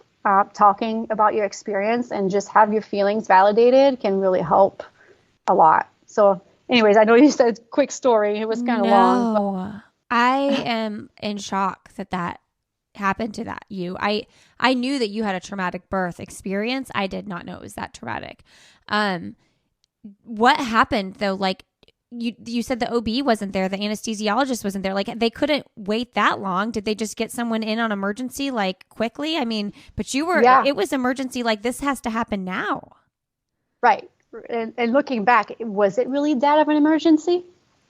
Talking about your experience and just have your feelings validated can really help a lot. So anyways, I know you said quick story. It was kind of long. But I am in shock that happened to you. I knew that you had a traumatic birth experience. I did not know it was that traumatic. What happened though? Like you said the OB wasn't there. The anesthesiologist wasn't there. Like they couldn't wait that long. Did they just get someone in on emergency like quickly? I mean, but it was emergency. Like this has to happen now. Right. And looking back, was it really that of an emergency?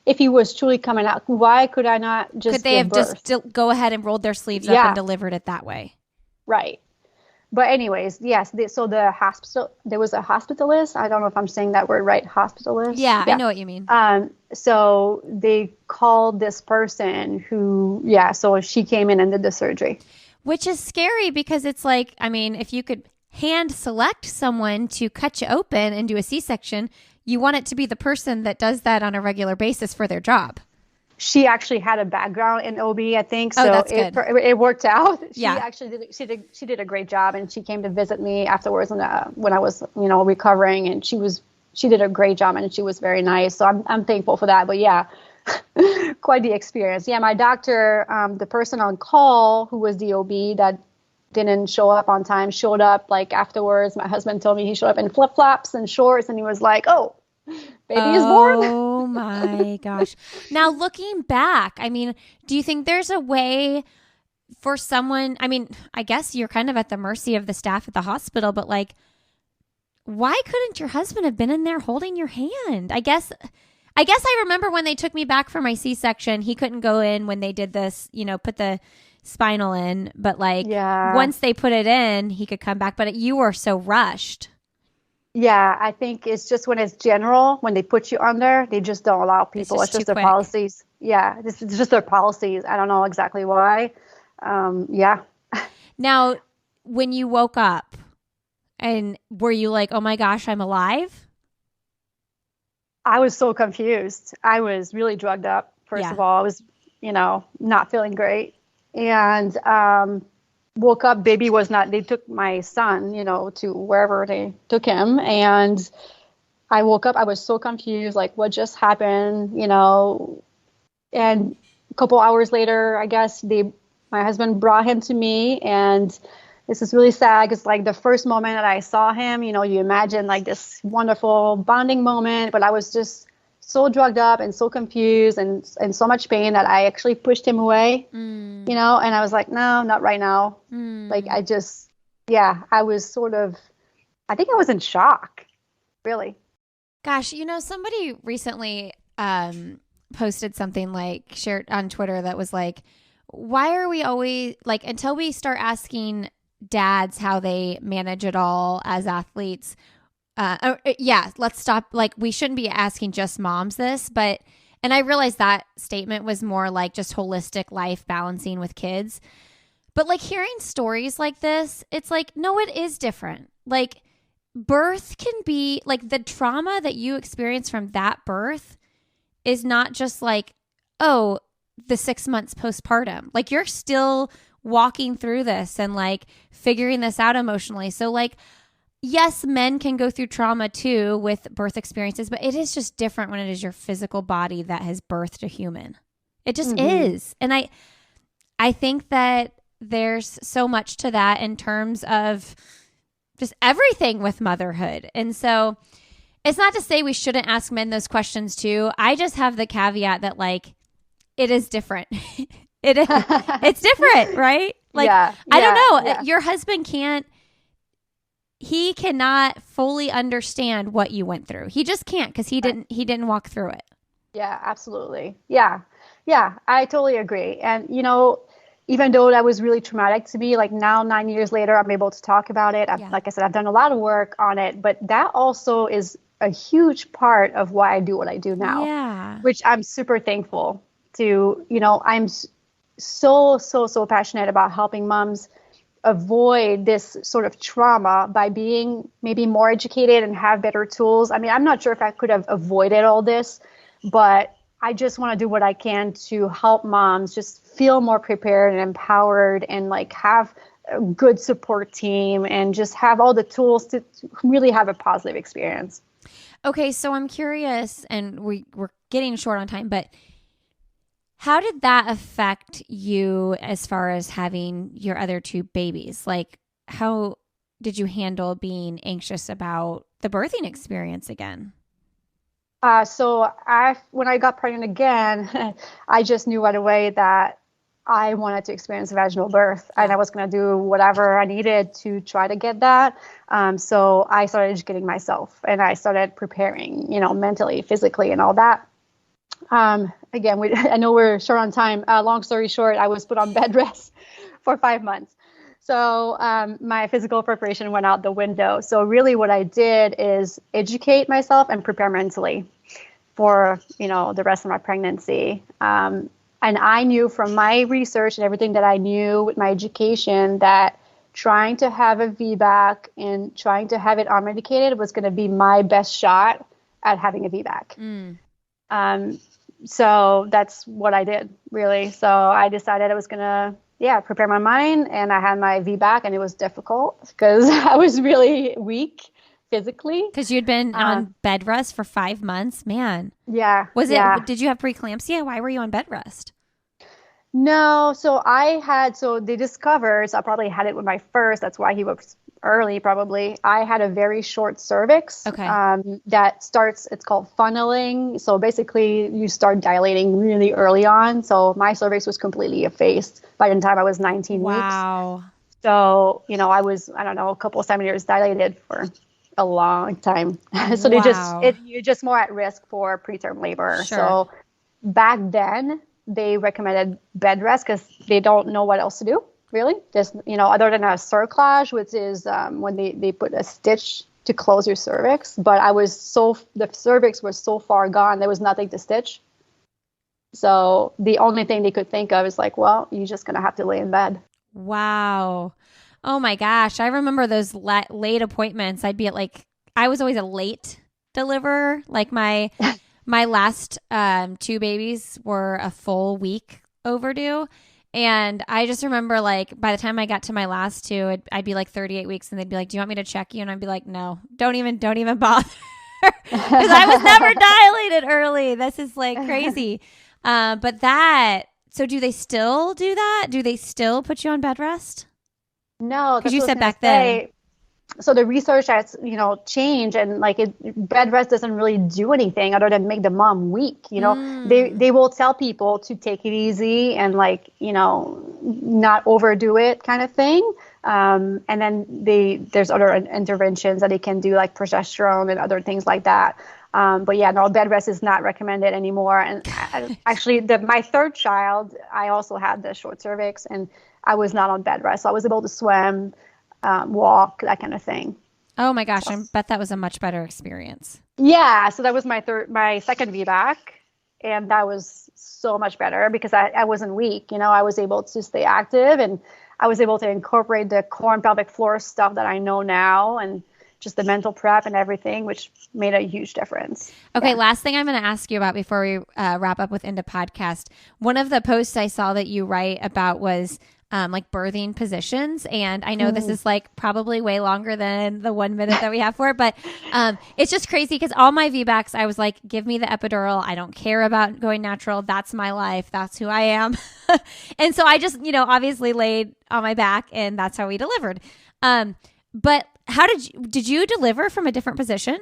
If he was truly coming out, why could I not just Could they have birth? just go ahead and rolled their sleeves up and delivered it that way? Right. But anyways, yes. So the hospital, there was a hospitalist. I don't know if I'm saying that word right. Hospitalist. Yeah, I know what you mean. So they called this person who, so she came in and did the surgery. Which is scary because it's like, I mean, if you could hand select someone to cut you open and do a C-section, you want it to be the person that does that on a regular basis for their job. She actually had a background in OB, I think. So that's good. It worked out. She Yeah. actually she did a great job, and she came to visit me afterwards when I was recovering, and she did a great job, and she was very nice. So I'm thankful for that. But yeah, quite the experience. Yeah, my doctor, the person on call who was the OB that didn't show up on time, showed up like afterwards. My husband told me he showed up in flip-flops and shorts, and he was like, "Oh, baby is born." Oh my gosh. Now looking back, I mean, do you think there's a way for someone, I mean, I guess you're kind of at the mercy of the staff at the hospital, but like, why couldn't your husband have been in there holding your hand? I guess I remember when they took me back for my C-section, he couldn't go in when they did this, put the spinal in, but like once they put it in, he could come back, but you were so rushed. Yeah, I think it's just when it's general, when they put you under, they just don't allow people. It's just their policies. Yeah, it's just their policies. I don't know exactly why. Yeah. Now, when you woke up, and were you like, oh my gosh, I'm alive? I was so confused. I was really drugged up, first of all. I was, not feeling great. And woke up, baby was not, they took my son, to wherever they took him. And I woke up, I was so confused, like what just happened, and a couple hours later, I guess my husband brought him to me, and this is really sad because like the first moment that I saw him, you imagine like this wonderful bonding moment, but I was just so drugged up and so confused and so much pain that I actually pushed him away, and I was like, no, not right now. Like I was sort of, I think I was in shock, really. Gosh, somebody recently posted something like shared on Twitter that was like, why are we always like, until we start asking dads how they manage it all as athletes, let's stop. Like, we shouldn't be asking just moms this, but, and I realized that statement was more like just holistic life balancing with kids. But like hearing stories like this, it's like, no, it is different. Like, birth can be like, the trauma that you experience from that birth is not just like, oh, the 6 months postpartum. Like, you're still walking through this and like figuring this out emotionally. So like, yes, men can go through trauma too with birth experiences, but it is just different when it is your physical body that has birthed a human. It just is. And I think that there's so much to that in terms of just everything with motherhood. And so it's not to say we shouldn't ask men those questions too. I just have the caveat that like, it is different. It's different, right? Like, I don't know. Yeah. Your husband he cannot fully understand what you went through. He just can't, because he didn't walk through it. Yeah, absolutely. Yeah. Yeah, I totally agree. And, even though that was really traumatic to me, like now 9 years later, I'm able to talk about it. Like I said, I've done a lot of work on it, but that also is a huge part of why I do what I do now, which I'm super thankful to. I'm so passionate about helping moms avoid this sort of trauma by being maybe more educated and have better tools. I mean, I'm not sure if I could have avoided all this, but I just want to do what I can to help moms just feel more prepared and empowered, and like have a good support team and just have all the tools to really have a positive experience. Okay, so I'm curious, and we're getting short on time, but how did that affect you as far as having your other two babies? Like, how did you handle being anxious about the birthing experience again? So when I got pregnant again, I just knew right away that I wanted to experience vaginal birth, and I was going to do whatever I needed to try to get that. So I started educating myself, and I started preparing, mentally, physically, and all that. Again, I know we're short on time. Long story short, I was put on bed rest for 5 months. So my physical preparation went out the window. So really what I did is educate myself and prepare mentally for, the rest of my pregnancy. And I knew from my research and everything that I knew with my education that trying to have a VBAC and trying to have it unmedicated was going to be my best shot at having a VBAC. So that's what I did, really. So I decided I was going to, prepare my mind, and I had my VBAC, and it was difficult because I was really weak physically. Because you'd been on bed rest for 5 months, man. Yeah. Did you have preeclampsia? Why were you on bed rest? No. So they discovered, so I probably had it with my first, that's why he was early probably. I had a very short cervix. Okay. That starts, it's called funneling. So basically you start dilating really early on. So my cervix was completely effaced by the time I was 19 weeks. Wow. So, I was, I don't know, a couple of centimeters dilated for a long time. So you're just more at risk for preterm labor. Sure. So back then they recommended bed rest because they don't know what else to do. Really, just, other than a cerclage, which is when they put a stitch to close your cervix. But the cervix was so far gone, there was nothing to stitch. So the only thing they could think of is like, well, you're just going to have to lay in bed. Wow. Oh my gosh. I remember those late appointments. I was always a late deliverer. Like my last two babies were a full week overdue. And I just remember, like, by the time I got to my last two, I'd be like 38 weeks, and they'd be like, "Do you want me to check you?" And I'd be like, "No, don't even bother," because I was never dilated early. This is like crazy. So do they still do that? Do they still put you on bed rest? No, because you said back then. So the research has, changed, and like bed rest doesn't really do anything other than make the mom weak. They will tell people to take it easy and like, not overdo it kind of thing. And then there's other interventions that they can do, like progesterone and other things like that. But yeah, no, bed rest is not recommended anymore. And actually, my third child, I also had the short cervix, and I was not on bed rest. So I was able to swim, walk, that kind of thing. Oh my gosh, I bet that was a much better experience. Yeah, so that was my second VBAC, and that was so much better because I wasn't weak. I was able to stay active, and I was able to incorporate the core and pelvic floor stuff that I know now, and just the mental prep and everything, which made a huge difference. Okay, last thing I'm going to ask you about before we wrap up with Into Podcast. One of the posts I saw that you write about was like birthing positions. And I know this is like probably way longer than the 1 minute that we have for it, but it's just crazy because all my VBACs, I was like, give me the epidural. I don't care about going natural. That's my life. That's who I am. And so I just, obviously laid on my back, and that's how we delivered. But how did you deliver from a different position?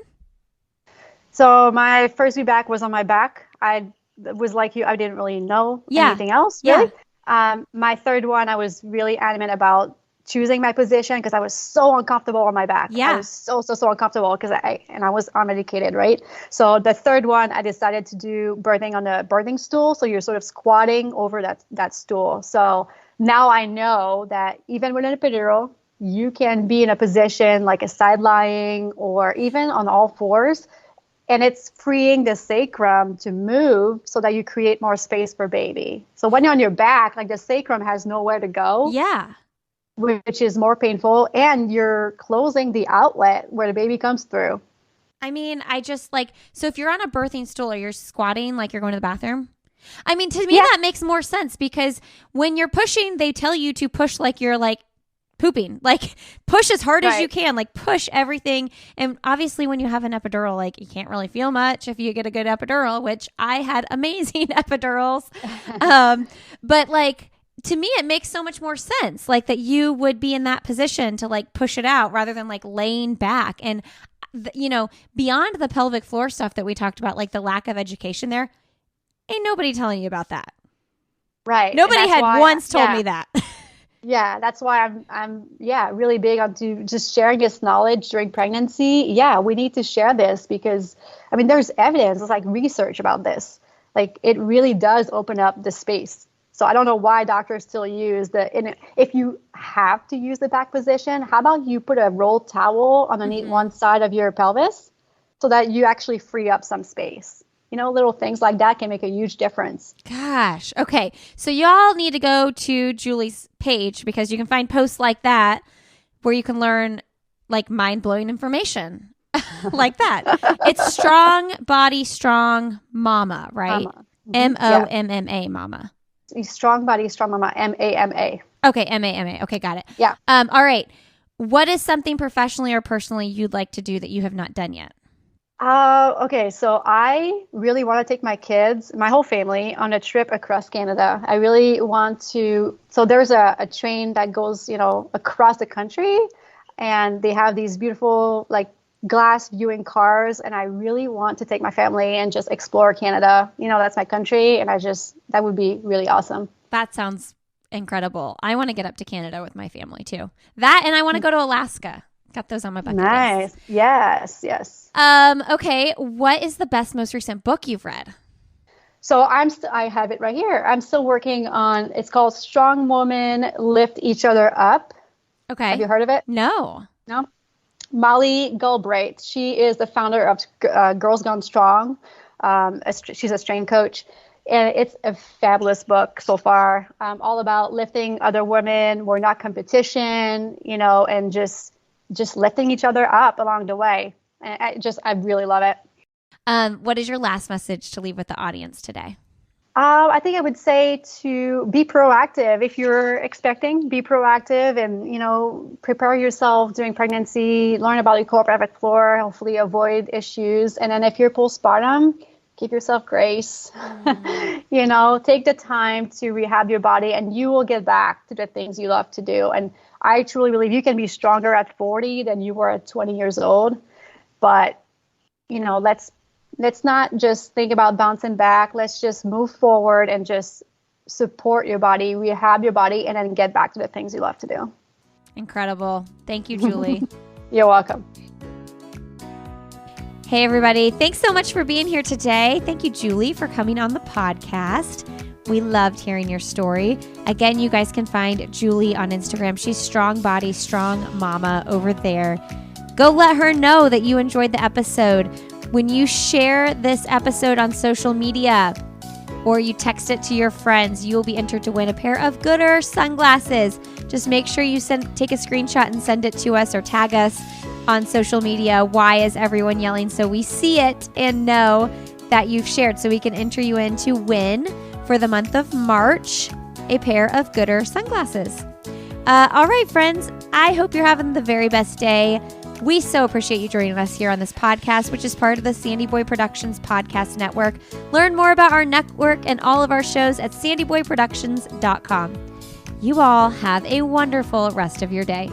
So my first VBAC was on my back. I was like you, I didn't really know anything else. Really. Yeah. My third one, I was really adamant about choosing my position because I was so uncomfortable on my back. Yeah. I was so uncomfortable because I was unmedicated, right? So the third one, I decided to do birthing on the birthing stool. So you're sort of squatting over that stool. So now I know that even with an epidural, you can be in a position like a side lying or even on all fours, and it's freeing the sacrum to move so that you create more space for baby. So when you're on your back, like the sacrum has nowhere to go. Yeah. Which is more painful, and you're closing the outlet where the baby comes through. I mean, so if you're on a birthing stool or you're squatting like you're going to the bathroom, I mean, to me, that makes more sense because when you're pushing, they tell you to push like you're like pooping, like push as hard as you can, like push everything. And obviously when you have an epidural, like you can't really feel much if you get a good epidural, which I had amazing epidurals. But like, to me, it makes so much more sense, like that you would be in that position to like push it out rather than like laying back. And, beyond the pelvic floor stuff that we talked about, like the lack of education there, ain't nobody telling you about that. Right. Nobody had once told me that. Yeah, that's why I'm really big onto just sharing this knowledge during pregnancy. Yeah, we need to share this because, I mean, there's evidence, there's like research about this. Like it really does open up the space. So I don't know why doctors still use if you have to use the back position, how about you put a rolled towel underneath one side of your pelvis so that you actually free up some space. Little things like that can make a huge difference. Gosh. Okay. So y'all need to go to Julie's page because you can find posts like that where you can learn like mind-blowing information like that. It's Strong Body, Strong Mama, right? Mama. M-O-M-M-A, Mama. Strong Body, Strong Mama, M-A-M-A. Okay, M-A-M-A. Okay, got it. Yeah. All right. What is something professionally or personally you'd like to do that you have not done yet? Okay, so I really want to take my kids, my whole family, on a trip across Canada. I really want to. So there's a train that goes, across the country, and they have these beautiful, like, glass viewing cars. And I really want to take my family and just explore Canada. That's my country, and that would be really awesome. That sounds incredible. I want to get up to Canada with my family too. That, and I want to go to Alaska. Got those on my bucket list. Nice. Yes. Okay. What is the best, most recent book you've read? So I have it right here. I'm still working on, it's called Strong Women Lift Each Other Up. Okay. Have you heard of it? No. Molly Galbraith. She is the founder of Girls Gone Strong. She's a strength coach. And it's a fabulous book so far. All about lifting other women. We're not competition, and just lifting each other up along the way. And I really love it. What is your last message to leave with the audience today? I think I would say to be proactive. If you're expecting, be proactive and, prepare yourself during pregnancy, learn about your core pelvic floor, hopefully avoid issues. And then if you're postpartum, give yourself grace. Take the time to rehab your body and you will get back to the things you love to do. And I truly believe you can be stronger at 40 than you were at 20 years old. But, let's not just think about bouncing back. Let's just move forward and just support your body, rehab your body, and then get back to the things you love to do. Incredible. Thank you, Julie. You're welcome. Hey, everybody. Thanks so much for being here today. Thank you, Julie, for coming on the podcast. We loved hearing your story. Again, you guys can find Julie on Instagram. She's Strong Body, Strong Mama over there. Go let her know that you enjoyed the episode. When you share this episode on social media or you text it to your friends, you will be entered to win a pair of Gooder sunglasses. Just make sure you take a screenshot and send it to us or tag us on social media. Why is everyone yelling? So we see it and know that you've shared, so we can enter you in to win for the month of March a pair of Gooder sunglasses. All right, friends, I hope you're having the very best day. We so appreciate you joining us here on this podcast, which is part of the Sandy Boy Productions podcast network. Learn more about our network and all of our shows at sandyboyproductions.com. You all have a wonderful rest of your day.